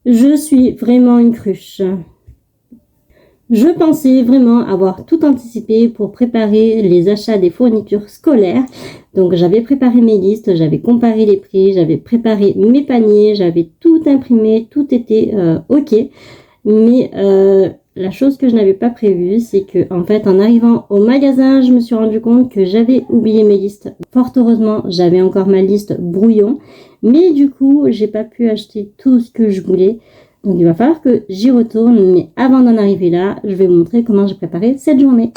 Je suis vraiment une cruche. Je pensais vraiment avoir tout anticipé pour préparer les achats des fournitures scolaires. Donc j'avais préparé mes listes, j'avais comparé les prix, j'avais préparé mes paniers, j'avais tout imprimé, tout était ok. Mais la chose que je n'avais pas prévue, c'est que en fait, en arrivant au magasin, je me suis rendu compte que j'avais oublié mes listes. Fort heureusement, j'avais encore ma liste brouillon, mais du coup, j'ai pas pu acheter tout ce que je voulais. Donc il va falloir que j'y retourne, mais avant d'en arriver là, je vais vous montrer comment j'ai préparé cette journée.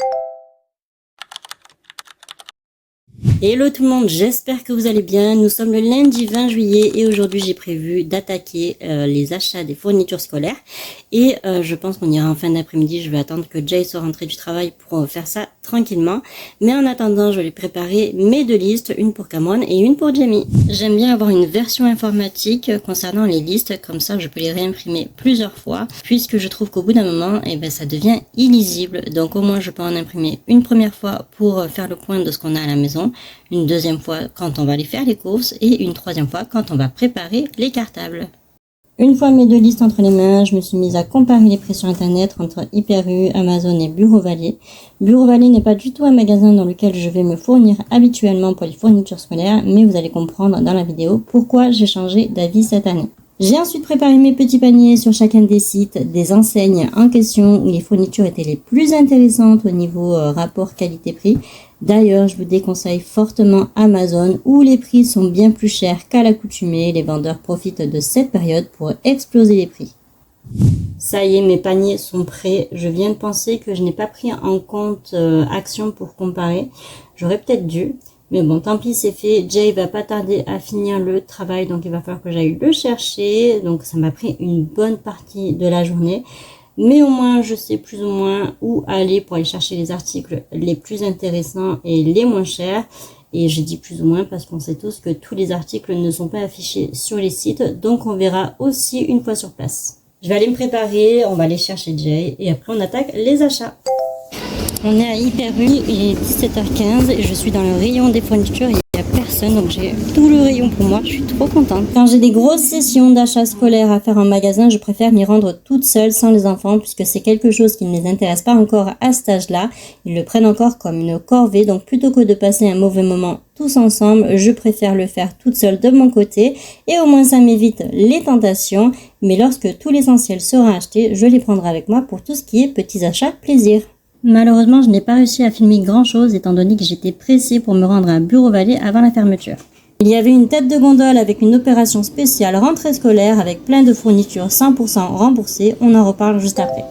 Hello tout le monde, j'espère que vous allez bien. Nous sommes le lundi 20 juillet et aujourd'hui j'ai prévu d'attaquer les achats des fournitures scolaires. Et je pense qu'on ira en fin d'après-midi, je vais attendre que Jay soit rentré du travail pour faire ça tranquillement. Mais en attendant, je vais préparer mes deux listes, une pour Cameron et une pour Jamie. J'aime bien avoir une version informatique concernant les listes, comme ça je peux les réimprimer plusieurs fois, puisque je trouve qu'au bout d'un moment, ça devient illisible. Donc au moins je peux en imprimer une première fois pour faire le point de ce qu'on a à la maison, une deuxième fois quand on va aller faire les courses et une troisième fois quand on va préparer les cartables. Une fois mes deux listes entre les mains, je me suis mise à comparer les prix sur internet entre Hyper U, Amazon et Bureau Vallée. Bureau Vallée n'est pas du tout un magasin dans lequel je vais me fournir habituellement pour les fournitures scolaires, mais vous allez comprendre dans la vidéo pourquoi j'ai changé d'avis cette année. J'ai ensuite préparé mes petits paniers sur chacun des sites, des enseignes en question où les fournitures étaient les plus intéressantes au niveau rapport qualité-prix. D'ailleurs, je vous déconseille fortement Amazon où les prix sont bien plus chers qu'à l'accoutumée. Les vendeurs profitent de cette période pour exploser les prix. Ça y est, mes paniers sont prêts. Je viens de penser que je n'ai pas pris en compte Action pour comparer. J'aurais peut-être dû. Mais bon, tant pis, c'est fait. Jay va pas tarder à finir le travail, donc il va falloir que j'aille le chercher. Donc ça m'a pris une bonne partie de la journée. Mais au moins, je sais plus ou moins où aller pour aller chercher les articles les plus intéressants et les moins chers. Et je dis plus ou moins parce qu'on sait tous que tous les articles ne sont pas affichés sur les sites. Donc on verra aussi une fois sur place. Je vais aller me préparer, on va aller chercher Jay et après on attaque les achats. On est à Hyper U, il est 17h15 et je suis dans le rayon des fournitures. Il n'y a personne, donc j'ai tout le rayon pour moi. Je suis trop contente. Quand j'ai des grosses sessions d'achats scolaires à faire en magasin, je préfère m'y rendre toute seule sans les enfants puisque c'est quelque chose qui ne les intéresse pas encore à cet âge-là. Ils le prennent encore comme une corvée, donc plutôt que de passer un mauvais moment tous ensemble, je préfère le faire toute seule de mon côté et au moins ça m'évite les tentations. Mais lorsque tout l'essentiel sera acheté, je les prendrai avec moi pour tout ce qui est petits achats plaisir. Malheureusement, je n'ai pas réussi à filmer grand chose étant donné que j'étais pressée pour me rendre à Bureau Vallée avant la fermeture. Il y avait une tête de gondole avec une opération spéciale rentrée scolaire avec plein de fournitures 100% remboursées. On en reparle juste après.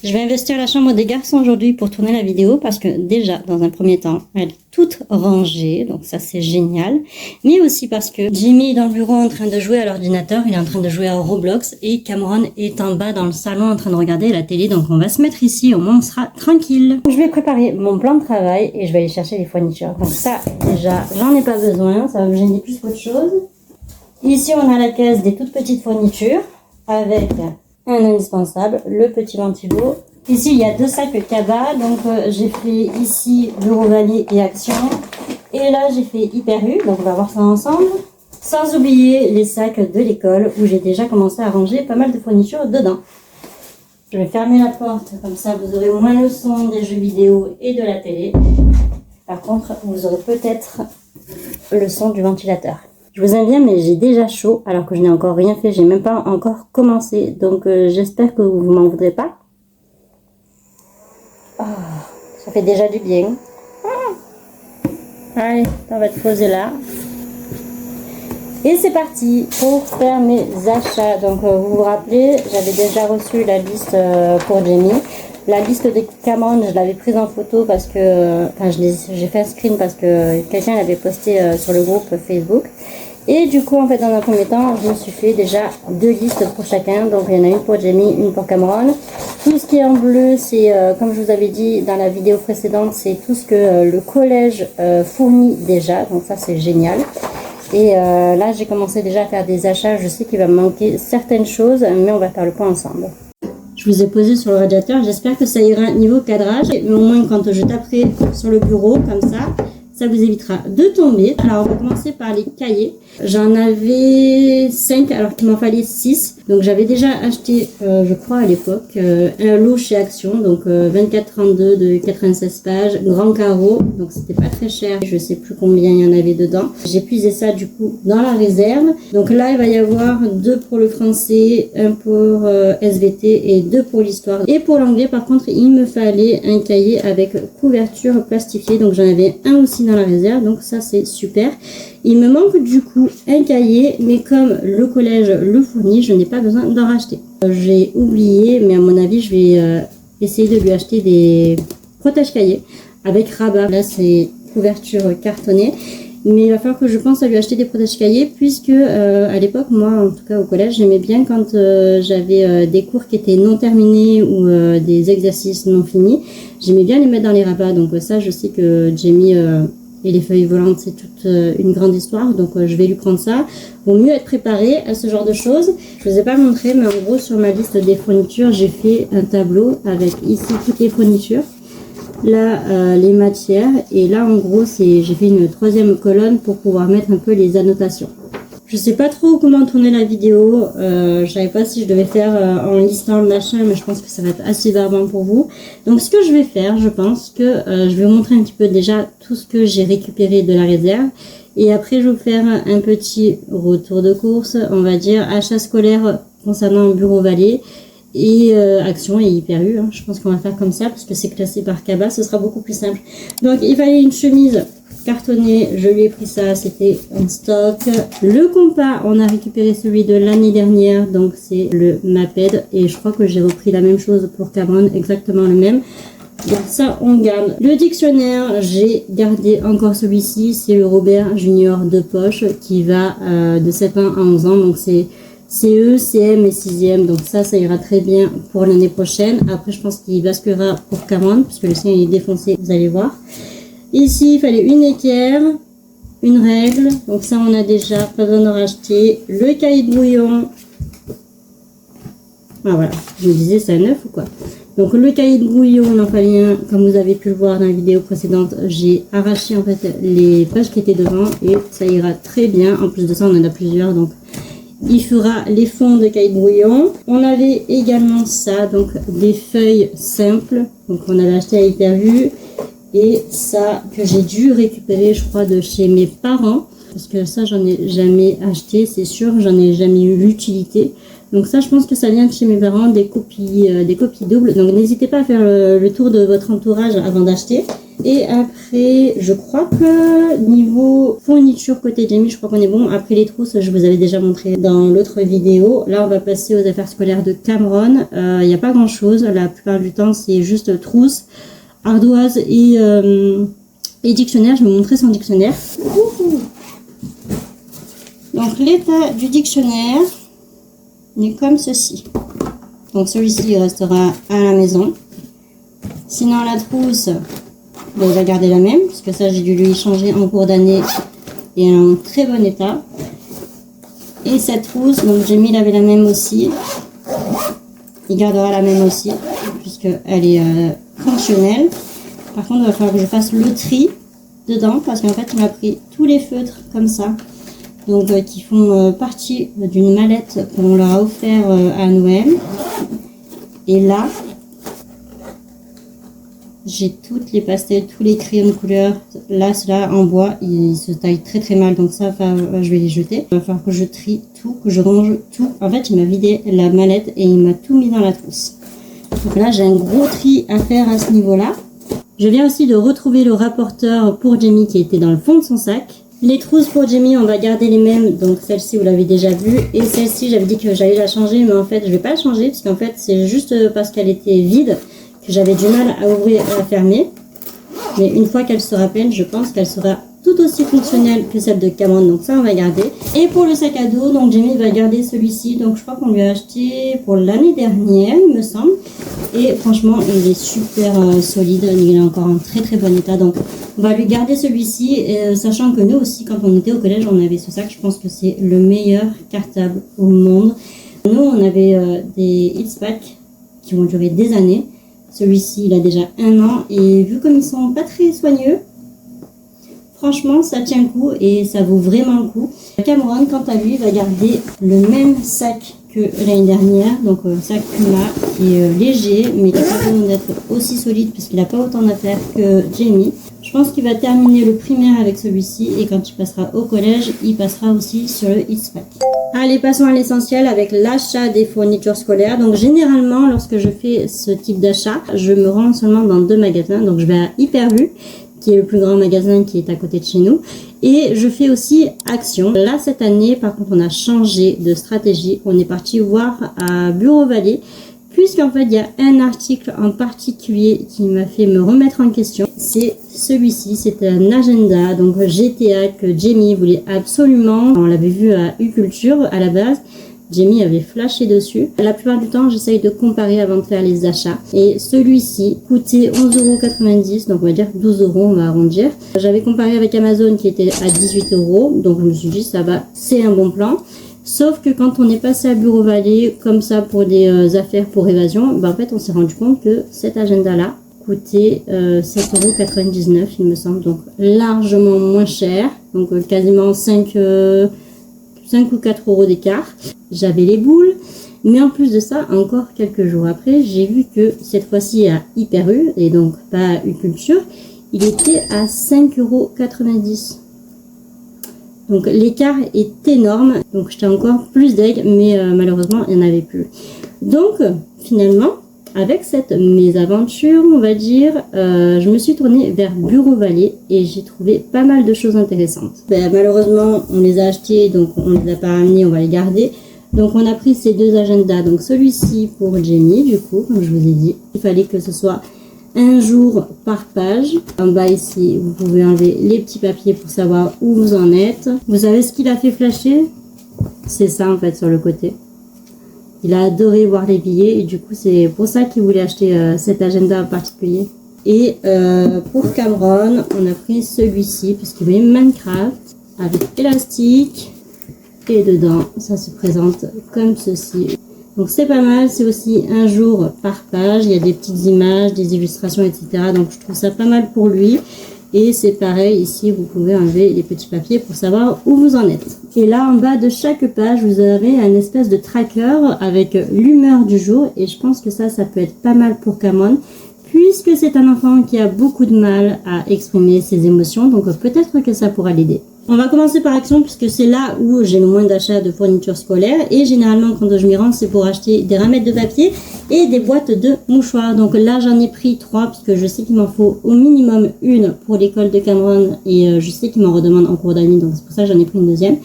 Je vais investir la chambre des garçons aujourd'hui pour tourner la vidéo parce que déjà, dans un premier temps, elle est toute rangée, donc ça c'est génial. Mais aussi parce que Jimmy est dans le bureau en train de jouer à l'ordinateur, il est en train de jouer à Roblox et Cameron est en bas dans le salon en train de regarder la télé, donc on va se mettre ici, au moins on sera tranquille. Je vais préparer mon plan de travail et je vais aller chercher les fournitures. Donc ça, déjà, j'en ai pas besoin, ça va me gêner plus qu'autre chose. Ici, on a la caisse des toutes petites fournitures avec un indispensable, le petit ventilo. Ici, il y a deux sacs Kaba, donc j'ai fait ici Bureau Vallée et Action. Et là, j'ai fait Hyper U, donc on va voir ça ensemble. Sans oublier les sacs de l'école où j'ai déjà commencé à ranger pas mal de fournitures dedans. Je vais fermer la porte, comme ça vous aurez au moins le son des jeux vidéo et de la télé. Par contre, vous aurez peut-être le son du ventilateur. Je vous aime bien, mais j'ai déjà chaud alors que je n'ai encore rien fait. J'ai même pas encore commencé. Donc j'espère que vous m'en voudrez pas. Oh, ça fait déjà du bien. Allez, on va te poser là. Et c'est parti pour faire mes achats. Donc vous vous rappelez, j'avais déjà reçu la liste pour Jamie. La liste de Cameron, je l'avais prise en photo parce que, j'ai fait un screen parce que quelqu'un l'avait posté sur le groupe Facebook. Et du coup, en fait, dans un premier temps, je me suis fait déjà deux listes pour chacun. Donc, il y en a une pour Jamie, une pour Cameron. Tout ce qui est en bleu, c'est, comme je vous avais dit dans la vidéo précédente, c'est tout ce que le collège fournit déjà. Donc, ça, c'est génial. Et là, j'ai commencé déjà à faire des achats. Je sais qu'il va me manquer certaines choses, mais on va faire le point ensemble. Je vous ai posé sur le radiateur. J'espère que ça ira niveau cadrage. Mais au moins, quand je taperai sur le bureau, comme ça ça vous évitera de tomber. Alors on va commencer par les cahiers. J'en avais 5 alors qu'il m'en fallait 6. Donc j'avais déjà acheté, je crois à l'époque, un lot chez Action, donc 24-32 de 96 pages, grand carreau, donc c'était pas très cher, je sais plus combien il y en avait dedans. J'ai puisé ça du coup dans la réserve. Donc là il va y avoir 2 pour le français, 1 pour SVT et 2 pour l'histoire. Et pour l'anglais par contre il me fallait un cahier avec couverture plastifiée, donc j'en avais un aussi dans la réserve, donc ça c'est super. Il me manque du coup un cahier, mais comme le collège le fournit, je n'ai pas besoin d'en racheter. J'ai oublié, mais à mon avis, je vais essayer de lui acheter des protège-cahiers avec rabat. Là, c'est couverture cartonnée, mais il va falloir que je pense à lui acheter des protège-cahiers, puisque à l'époque, moi, en tout cas au collège, j'aimais bien quand j'avais des cours qui étaient non terminés ou des exercices non finis. J'aimais bien les mettre dans les rabats, donc ça, je sais que Jamie... et les feuilles volantes, c'est toute une grande histoire, donc je vais lui prendre ça. Vaut mieux être préparé à ce genre de choses. Je ne vous ai pas montré, mais en gros, sur ma liste des fournitures, j'ai fait un tableau avec ici toutes les fournitures. Là, les matières. Et là, en gros, j'ai fait une 3e colonne pour pouvoir mettre un peu les annotations. Je sais pas trop comment tourner la vidéo, je savais pas si je devais faire en listant le machin, mais je pense que ça va être assez barbant pour vous. Donc ce que je vais faire, je pense que je vais vous montrer un petit peu déjà tout ce que j'ai récupéré de la réserve. Et après je vais vous faire un petit retour de course, on va dire achat scolaire concernant Bureau Vallée. Et Action et Hyper U, hein. Je pense qu'on va faire comme ça parce que c'est classé par cabas, ce sera beaucoup plus simple. Donc il fallait une chemise cartonné, je lui ai pris ça, c'était en stock. Le compas, on a récupéré celui de l'année dernière, donc c'est le Maped, et je crois que j'ai repris la même chose pour Cameron, exactement le même. Donc ça, on garde. Le dictionnaire, j'ai gardé encore celui-ci, c'est le Robert Junior de poche, qui va de 7 ans à 11 ans, donc c'est CE, CM et 6e, donc ça ira très bien pour l'année prochaine. Après, je pense qu'il basculera pour Cameron, puisque le sien est défoncé, vous allez voir. Ici, il fallait une équerre, une règle, donc ça on a déjà, pas besoin de racheter. Le cahier de brouillon, ah voilà, je me disais c'est un 9 ou quoi. Donc le cahier de brouillon, il en fallait un, comme vous avez pu le voir dans la vidéo précédente, j'ai arraché en fait les pages qui étaient devant et ça ira très bien. En plus de ça, on en a plusieurs, donc il fera les fonds de cahier de brouillon. On avait également ça, donc des feuilles simples, donc on avait acheté à Hyper U. Et ça, que j'ai dû récupérer, je crois, de chez mes parents. Parce que ça, j'en ai jamais acheté, c'est sûr. J'en ai jamais eu l'utilité. Donc ça, je pense que ça vient de chez mes parents, des copies doubles. Donc n'hésitez pas à faire le tour de votre entourage avant d'acheter. Et après, je crois que niveau fourniture côté Jamie, je crois qu'on est bon. Après les trousses, je vous avais déjà montré dans l'autre vidéo. Là, on va passer aux affaires scolaires de Cameron. Il n'y a pas grand-chose. La plupart du temps, c'est juste trousses, ardoise et dictionnaire. Je vais vous montrer son dictionnaire. Donc l'état du dictionnaire est comme ceci. Donc celui-ci il restera à la maison. Sinon la trousse, ben, il va garder la même, puisque ça j'ai dû lui changer en cours d'année et elle est en très bon état. Et cette trousse, donc j'ai mis la même aussi. Il gardera la même aussi, puisqu'elle est fonctionnelle. Par contre, il va falloir que je fasse le tri dedans, parce qu'en fait, il m'a pris tous les feutres comme ça, donc qui font partie d'une mallette qu'on leur a offert à Noël. Et là, j'ai toutes les pastels, tous les crayons de couleur. Là, ceux-là en bois, ils se taillent très très mal, donc ça, je vais les jeter. Il va falloir que je trie tout, que je range tout. En fait, il m'a vidé la mallette et il m'a tout mis dans la trousse. Donc là, j'ai un gros tri à faire à ce niveau-là. Je viens aussi de retrouver le rapporteur pour Jamie qui était dans le fond de son sac. Les trousses pour Jamie, on va garder les mêmes. Donc celle-ci, vous l'avez déjà vue. Et celle-ci, j'avais dit que j'allais la changer, mais en fait, je vais pas la changer, parce qu'en fait, c'est juste parce qu'elle était vide que j'avais du mal à ouvrir et à fermer. Mais une fois qu'elle sera pleine, je pense qu'elle sera tout aussi fonctionnelle que celle de Cameron, donc ça on va garder. Et pour le sac à dos, donc Jamie va garder celui-ci, donc je crois qu'on lui a acheté pour l'année dernière, il me semble. Et franchement, il est super solide, il est encore en très très bon état, donc on va lui garder celui-ci, sachant que nous aussi, quand on était au collège, on avait ce sac, je pense que c'est le meilleur cartable au monde. Nous, on avait des Hitspack qui vont durer des années. Celui-ci, il a déjà 1 an, et vu comme ils sont pas très soigneux, franchement ça tient le coup et ça vaut vraiment le coup. Cameron quant à lui va garder le même sac que l'année dernière, donc sac Puma qui est léger mais qui n'a pas besoin d'être aussi solide parce qu'il n'a pas autant d'affaires que Jamie. Je pense qu'il va terminer le primaire avec celui-ci et quand il passera au collège, il passera aussi sur le X-Pack. Allez, passons à l'essentiel avec l'achat des fournitures scolaires. Donc généralement, lorsque je fais ce type d'achat, je me rends seulement dans 2 magasins. Donc je vais à Hyper-U, qui est le plus grand magasin qui est à côté de chez nous. Et je fais aussi Action. Là, cette année, par contre, on a changé de stratégie. On est parti voir à Bureau Vallée. Puisqu'en fait, il y a un article en particulier qui m'a fait me remettre en question. C'est celui-ci, c'est un agenda, donc GTA, que Jamie voulait absolument. On l'avait vu à U-Culture à la base. Jamie avait flashé dessus. La plupart du temps, j'essaye de comparer avant de faire les achats. Et celui-ci coûtait 11,90 €, donc on va dire 12 €, on va arrondir. J'avais comparé avec Amazon qui était à 18 €, donc je me suis dit, ça va, c'est un bon plan. Sauf que quand on est passé à Bureau Vallée, comme ça pour des affaires pour évasion, en fait on s'est rendu compte que cet agenda-là coûtait 7,99 € il me semble, donc largement moins cher, donc quasiment 5 ou 4 € d'écart. J'avais les boules, mais en plus de ça, encore quelques jours après, j'ai vu que cette fois-ci à Hyper-U, et donc pas à U-Culture, il était à 5,90 €. Donc l'écart est énorme, donc j'étais encore plus deg, mais malheureusement il n'y en avait plus. Donc finalement, avec cette mésaventure, on va dire, je me suis tournée vers Bureau Vallée et j'ai trouvé pas mal de choses intéressantes. Malheureusement, on les a achetés, donc on les a pas ramenés, on va les garder. Donc on a pris ces 2 agendas, donc celui-ci pour Jamie, du coup, comme je vous ai dit, il fallait que ce soit un jour par page. En bas ici, vous pouvez enlever les petits papiers pour savoir où vous en êtes. Vous savez ce qu'il a fait flasher? C'est ça en fait sur le côté. Il a adoré voir les billets et du coup c'est pour ça qu'il voulait acheter cet agenda en particulier. Et pour Cameron, on a pris celui-ci parce qu'il voulait Minecraft avec élastique et dedans ça se présente comme ceci. Donc c'est pas mal, c'est aussi un jour par page, il y a des petites images, des illustrations, etc. Donc je trouve ça pas mal pour lui. Et c'est pareil, ici vous pouvez enlever les petits papiers pour savoir où vous en êtes. Et là en bas de chaque page, vous avez un espèce de tracker avec l'humeur du jour. Et je pense que ça peut être pas mal pour Cameron, puisque c'est un enfant qui a beaucoup de mal à exprimer ses émotions. Donc peut-être que ça pourra l'aider. On va commencer par Action puisque c'est là où j'ai le moins d'achats de fournitures scolaires et généralement quand je m'y rends c'est pour acheter des ramettes de papier et des boîtes de mouchoirs. Donc là j'en ai pris 3 puisque je sais qu'il m'en faut au minimum une pour l'école de Cameron et je sais qu'il m'en redemande en cours d'année, donc c'est pour ça que j'en ai pris une deuxième.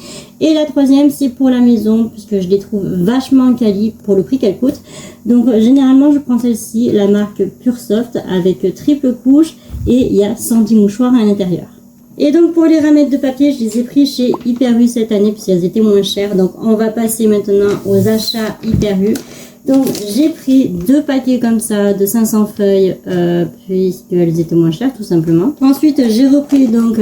Et la troisième c'est pour la maison puisque je les trouve vachement quali pour le prix qu'elles coûtent. Donc généralement je prends celle-ci, la marque Puresoft avec triple couche et il y a 110 mouchoirs à l'intérieur. Et donc pour les ramettes de papier, je les ai pris chez Hyper-U cette année puisqu'elles étaient moins chères. Donc on va passer maintenant aux achats Hyper-U. Donc j'ai pris 2 paquets comme ça de 500 feuilles puisqu'elles étaient moins chères tout simplement. Ensuite j'ai repris donc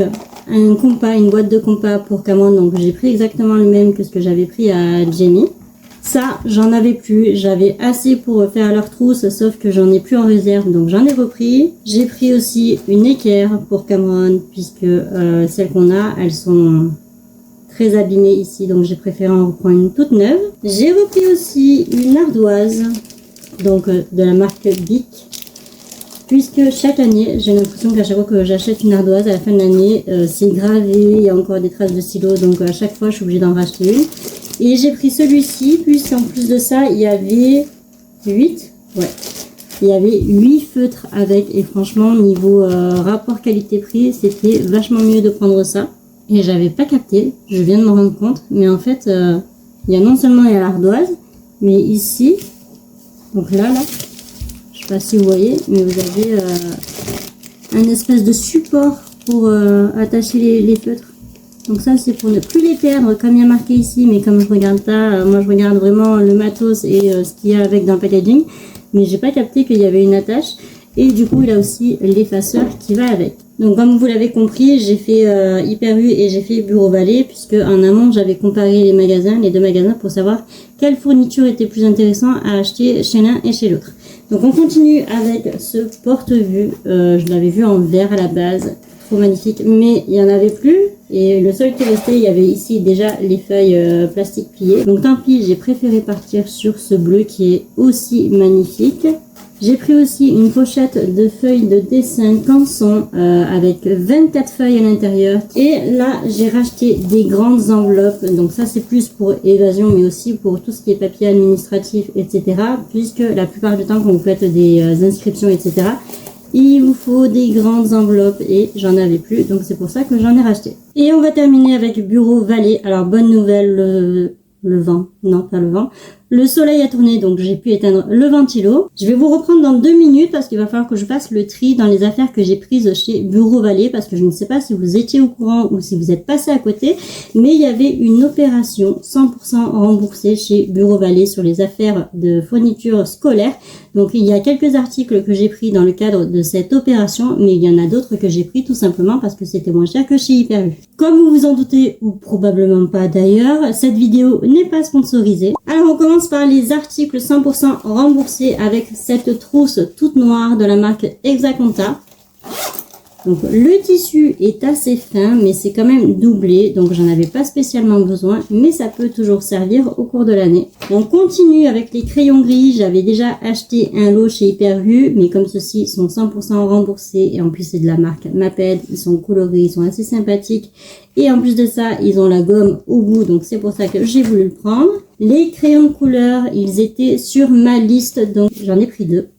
un compas, une boîte de compas pour Cameron. Donc j'ai pris exactement le même que ce que j'avais pris à Jamie. Ça, j'en avais plus. J'avais assez pour faire leur trousse, sauf que j'en ai plus en réserve, donc j'en ai repris. J'ai pris aussi une équerre pour Cameron, puisque celles qu'on a, elles sont très abîmées ici, donc j'ai préféré en reprendre une toute neuve. J'ai repris aussi une ardoise, donc de la marque Bic, puisque chaque année, j'ai l'impression qu'à chaque fois que j'achète une ardoise, à la fin de l'année, c'est gravé, il y a encore des traces de stylo, donc à chaque fois, je suis obligée d'en racheter une. Et j'ai pris celui-ci, puisqu'en plus de ça, il y avait 8. Ouais. Il y avait 8 feutres avec. Et franchement, niveau rapport qualité-prix, c'était vachement mieux de prendre ça. Et j'avais pas capté, je viens de me rendre compte. Mais en fait, il y a non seulement l'ardoise, mais ici, donc là, je sais pas si vous voyez, mais vous avez un espèce de support pour attacher les feutres. Donc ça c'est pour ne plus les perdre comme il y a marqué ici, mais comme je regarde pas, moi je regarde vraiment le matos et ce qu'il y a avec dans le packaging, mais j'ai pas capté qu'il y avait une attache et du coup il a aussi l'effaceur qui va avec. Donc comme vous l'avez compris, j'ai fait Hyper-U et j'ai fait Bureau Vallée puisque en amont j'avais comparé les magasins, les 2 magasins pour savoir quelle fourniture était plus intéressant à acheter chez l'un et chez l'autre. Donc on continue avec ce porte-vue, je l'avais vu en vert à la base. trop magnifique, mais il y en avait plus. Et le seul qui restait, il y avait ici déjà les feuilles plastique pliées. Donc tant pis, j'ai préféré partir sur ce bleu qui est aussi magnifique. J'ai pris aussi une pochette de feuilles de dessin canson avec 24 feuilles à l'intérieur. Et là, j'ai racheté des grandes enveloppes. Donc ça, c'est plus pour évasion, mais aussi pour tout ce qui est papier administratif, etc. Puisque la plupart du temps, quand vous faites des inscriptions, etc., il vous faut des grandes enveloppes et j'en avais plus. Donc c'est pour ça que j'en ai racheté. Et on va terminer avec Bureau Vallée. Alors, bonne nouvelle, le vent. Non, pas le vent. Le soleil a tourné, donc j'ai pu éteindre le ventilo. Je vais vous reprendre dans 2 minutes parce qu'il va falloir que je fasse le tri dans les affaires que j'ai prises chez Bureau Vallée, parce que je ne sais pas si vous étiez au courant ou si vous êtes passé à côté, mais il y avait une opération 100% remboursée chez Bureau Vallée sur les affaires de fourniture scolaire. Donc il y a quelques articles que j'ai pris dans le cadre de cette opération, mais il y en a d'autres que j'ai pris tout simplement parce que c'était moins cher que chez Hyper U. Comme vous vous en doutez, ou probablement pas d'ailleurs, cette vidéo n'est pas sponsorisée. Alors on commence par les articles 100% remboursés avec cette trousse toute noire de la marque Exaconta. Donc le tissu est assez fin, mais c'est quand même doublé, donc j'en avais pas spécialement besoin, mais ça peut toujours servir au cours de l'année. On continue avec les crayons gris. J'avais déjà acheté un lot chez Hyper U, mais comme ceux-ci sont 100% remboursés, et en plus c'est de la marque Maped, ils sont colorés, ils sont assez sympathiques, et en plus de ça, ils ont la gomme au bout, donc c'est pour ça que j'ai voulu le prendre. Les crayons de couleur, ils étaient sur ma liste, donc j'en ai pris 2.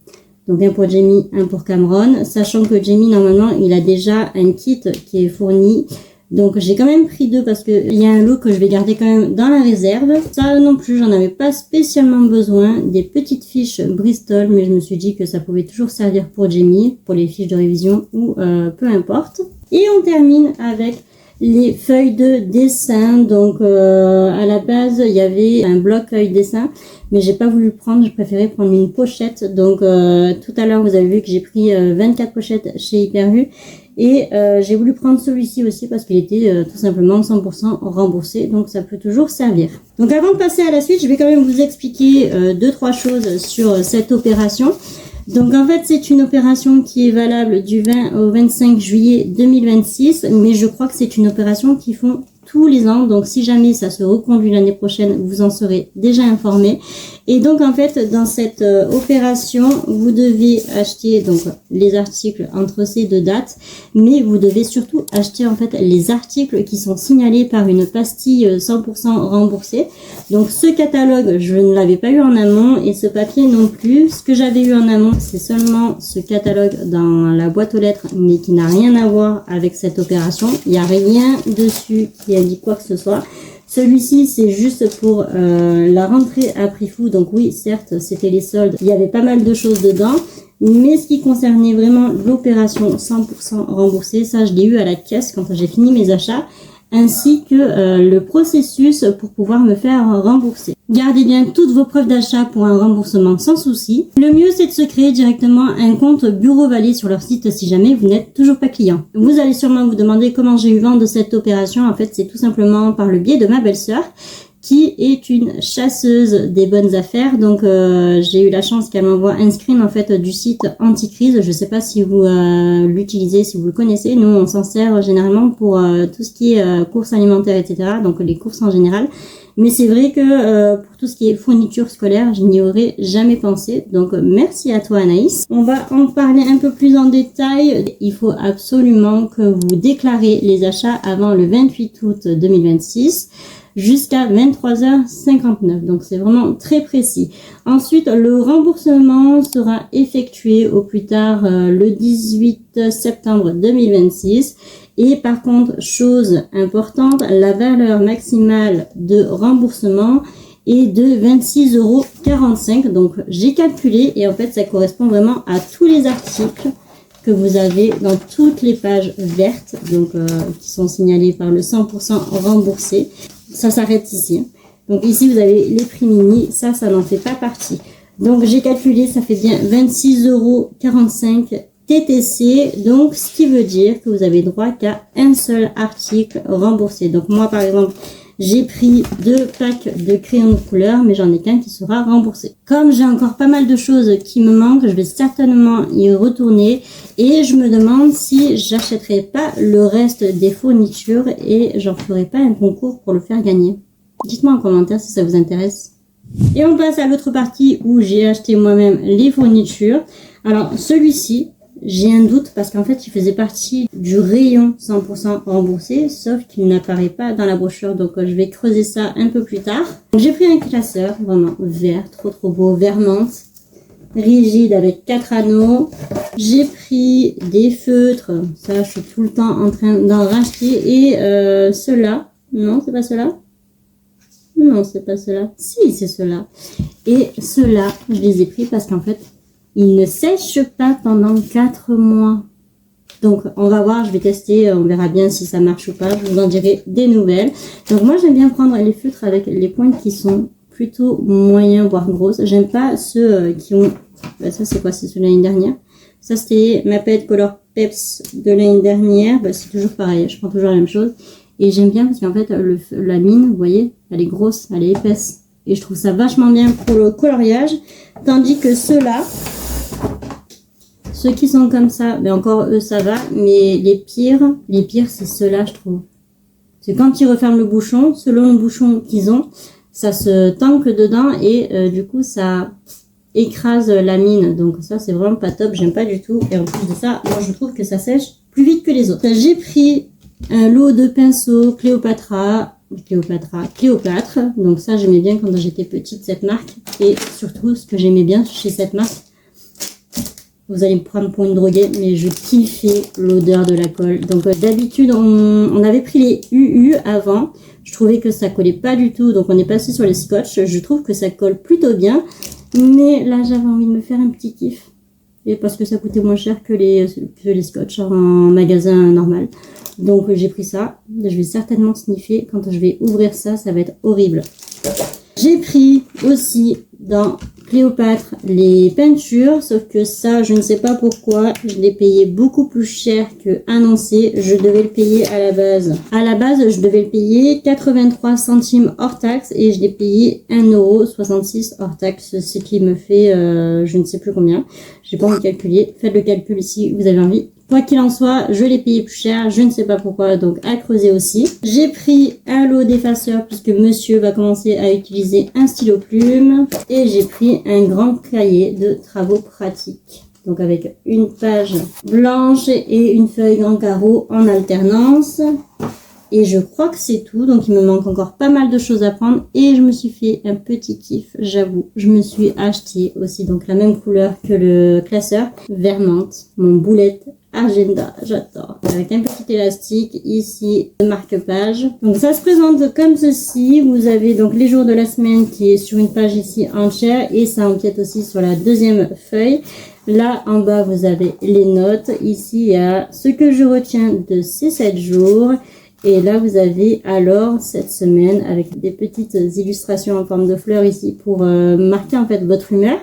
Donc un pour Jamie, un pour Cameron, sachant que Jamie normalement il a déjà un kit qui est fourni. Donc j'ai quand même pris 2 parce que il y a un lot que je vais garder quand même dans la réserve. Ça non plus, j'en avais pas spécialement besoin. Des petites fiches Bristol, mais je me suis dit que ça pouvait toujours servir pour Jamie, pour les fiches de révision ou peu importe. Et on termine avec les feuilles de dessin. Donc à la base il y avait un bloc feuille dessin, mais j'ai pas voulu le prendre, je préférais prendre une pochette. Donc tout à l'heure vous avez vu que j'ai pris 24 pochettes chez Hyper U, et j'ai voulu prendre celui-ci aussi parce qu'il était tout simplement 100% remboursé, donc ça peut toujours servir. Donc avant de passer à la suite, je vais quand même vous expliquer 2-3 choses sur cette opération. Donc en fait c'est une opération qui est valable du 20 au 25 juillet 2026, mais je crois que c'est une opération qu'ils font tous les ans, donc si jamais ça se reconduit l'année prochaine, vous en serez déjà informé. Et donc en fait dans cette opération, vous devez acheter donc les articles entre ces 2 dates, mais vous devez surtout acheter en fait les articles qui sont signalés par une pastille 100% remboursée. Donc ce catalogue, je ne l'avais pas eu en amont, et ce papier non plus. Ce que j'avais eu en amont, c'est seulement ce catalogue dans la boîte aux lettres, mais qui n'a rien à voir avec cette opération. Il n'y a rien dessus qui indique quoi que ce soit. Celui-ci, c'est juste pour la rentrée à prix fou. Donc oui, certes, c'était les soldes. Il y avait pas mal de choses dedans. Mais ce qui concernait vraiment l'opération 100% remboursée, ça, je l'ai eu à la caisse quand j'ai fini mes achats, ainsi que le processus pour pouvoir me faire rembourser. Gardez bien toutes vos preuves d'achat pour un remboursement sans souci. Le mieux, c'est de se créer directement un compte Bureau Vallée sur leur site si jamais vous n'êtes toujours pas client. Vous allez sûrement vous demander comment j'ai eu vent de cette opération. En fait, c'est tout simplement par le biais de ma belle-sœur, qui est une chasseuse des bonnes affaires. Donc j'ai eu la chance qu'elle m'envoie un screen en fait du site Anticrise. Je sais pas si vous l'utilisez, si vous le connaissez. Nous on s'en sert généralement pour tout ce qui est courses alimentaires, etc. Donc les courses en général. Mais c'est vrai que pour tout ce qui est fourniture scolaire, je n'y aurais jamais pensé. Donc merci à toi Anaïs. On va en parler un peu plus en détail. Il faut absolument que vous déclarez les achats avant le 28 août 2026. Jusqu'à 23h59, donc c'est vraiment très précis. Ensuite, le remboursement sera effectué au plus tard le 18 septembre 2026. Et par contre, chose importante, la valeur maximale de remboursement est de 26,45 €. Donc j'ai calculé, et en fait ça correspond vraiment à tous les articles que vous avez dans toutes les pages vertes, donc qui sont signalées par le 100% remboursé. Ça s'arrête ici. Donc ici vous avez les prix mini, ça n'en fait pas partie. Donc j'ai calculé, ça fait bien 26,45 € TTC, donc ce qui veut dire que vous avez droit qu'à un seul article remboursé. Donc moi par exemple, J'ai pris 2 packs de crayons de couleur, mais j'en ai qu'un qui sera remboursé. Comme j'ai encore pas mal de choses qui me manquent, je vais certainement y retourner et je me demande si j'achèterai pas le reste des fournitures et j'en ferai pas un concours pour le faire gagner. Dites-moi en commentaire si ça vous intéresse. Et on passe à l'autre partie où j'ai acheté moi-même les fournitures. Alors celui-ci, j'ai un doute parce qu'en fait il faisait partie du rayon 100% remboursé, sauf qu'il n'apparaît pas dans la brochure, donc je vais creuser ça un peu plus tard. J'ai pris un classeur, vraiment vert, trop beau, vert menthe, rigide avec 4 anneaux. J'ai pris des feutres, ça je suis tout le temps en train d'en racheter, et ceux-là, non c'est pas ceux-là. Non, c'est pas cela. Si, c'est cela. Et ceux-là, je les ai pris parce qu'en fait, ils ne sèchent pas pendant 4 mois. Donc, on va voir, je vais tester, on verra bien si ça marche ou pas. Je vous en dirai des nouvelles. Donc, moi, j'aime bien prendre les feutres avec les pointes qui sont plutôt moyens, voire grosses. J'aime pas ceux qui ont... Ben, ça, c'est quoi? C'est ceux de l'année dernière. Ça, c'était ma palette Color Peps de l'année dernière. Ben, c'est toujours pareil, je prends toujours la même chose. Et j'aime bien parce qu'en fait, la mine, vous voyez, elle est grosse, elle est épaisse. Et je trouve ça vachement bien pour le coloriage. Tandis que ceux-là, ceux qui sont comme ça, ben encore eux, ça va. Mais les pires, c'est ceux-là, je trouve. C'est quand ils referment le bouchon, selon le bouchon qu'ils ont, ça se tanque dedans et du coup, ça écrase la mine. Donc ça, c'est vraiment pas top, j'aime pas du tout. Et en plus de ça, moi, je trouve que ça sèche plus vite que les autres. J'ai pris un lot de pinceaux Cléopâtre. Donc ça, j'aimais bien quand j'étais petite, cette marque. Et surtout, ce que j'aimais bien chez cette marque, vous allez me prendre pour une droguée, mais je kiffais l'odeur de la colle. Donc d'habitude, on avait pris les UU avant. Je trouvais que ça collait pas du tout, donc on est passé sur les scotch. Je trouve que ça colle plutôt bien. Mais là, j'avais envie de me faire un petit kiff. Et parce que ça coûtait moins cher que les scotch en magasin normal. Donc j'ai pris ça. Je vais certainement sniffer. Quand je vais ouvrir ça, ça va être horrible. J'ai pris aussi dans Cléopâtre les peintures. Sauf que ça, je ne sais pas pourquoi. Je l'ai payé beaucoup plus cher que annoncé. Je devais le payer à la base. À la base, je devais le payer 83 centimes hors taxe. Et je l'ai payé 1,66 € hors taxe. Ce qui me fait je ne sais plus combien. Je n'ai pas envie de calculer. Faites le calcul si vous avez envie. Quoi qu'il en soit, je l'ai payé plus cher, je ne sais pas pourquoi, donc à creuser aussi. J'ai pris un lot d'effaceurs puisque monsieur va commencer à utiliser un stylo plume. Et j'ai pris un grand cahier de travaux pratiques. Donc avec une page blanche et une feuille grand carreau en alternance. Et je crois que c'est tout, donc il me manque encore pas mal de choses à prendre. Et je me suis fait un petit kiff, j'avoue. Je me suis acheté aussi donc la même couleur que le classeur, vert menthe, mon boulette agenda, j'adore. Avec un petit élastique ici de marque-page. Donc ça se présente comme ceci. Vous avez donc les jours de la semaine qui est sur une page ici entière et ça empiète aussi sur la deuxième feuille. Là en bas vous avez les notes. Ici il y a ce que je retiens de ces 7 jours. Et là, vous avez alors cette semaine avec des petites illustrations en forme de fleurs ici pour marquer en fait votre humeur.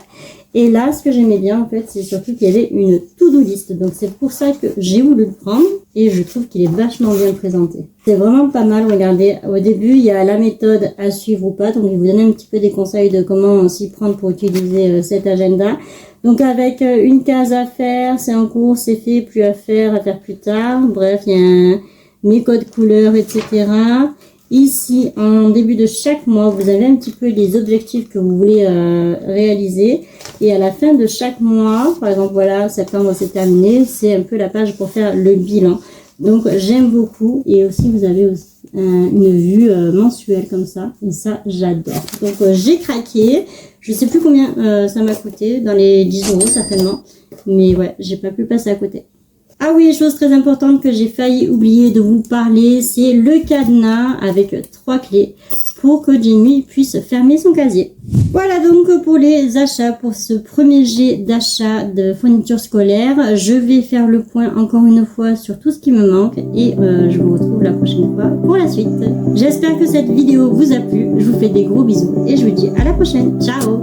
Et là, ce que j'aimais bien en fait, c'est surtout qu'il y avait une to-do list. Donc c'est pour ça que j'ai voulu le prendre et je trouve qu'il est vachement bien présenté. C'est vraiment pas mal, regardez. Au début, il y a la méthode à suivre ou pas. Donc il vous donne un petit peu des conseils de comment s'y prendre pour utiliser cet agenda. Donc avec une case à faire, c'est en cours, c'est fait, plus à faire plus tard. Bref, il y a mes codes couleurs, etc. Ici, en début de chaque mois, vous avez un petit peu les objectifs que vous voulez réaliser. Et à la fin de chaque mois, par exemple, voilà, septembre c'est terminé, c'est un peu la page pour faire le bilan. Donc, j'aime beaucoup. Et aussi, vous avez aussi, une vue mensuelle comme ça. Et ça, j'adore. Donc, j'ai craqué. Je sais plus combien ça m'a coûté, dans les 10 € certainement. Mais ouais, j'ai pas pu passer à côté. Ah oui, chose très importante que j'ai failli oublier de vous parler, c'est le cadenas avec 3 clés pour que Jamie puisse fermer son casier. Voilà donc pour les achats, pour ce premier jet d'achat de fournitures scolaires. Je vais faire le point encore une fois sur tout ce qui me manque et je vous retrouve la prochaine fois pour la suite. J'espère que cette vidéo vous a plu, je vous fais des gros bisous et je vous dis à la prochaine. Ciao!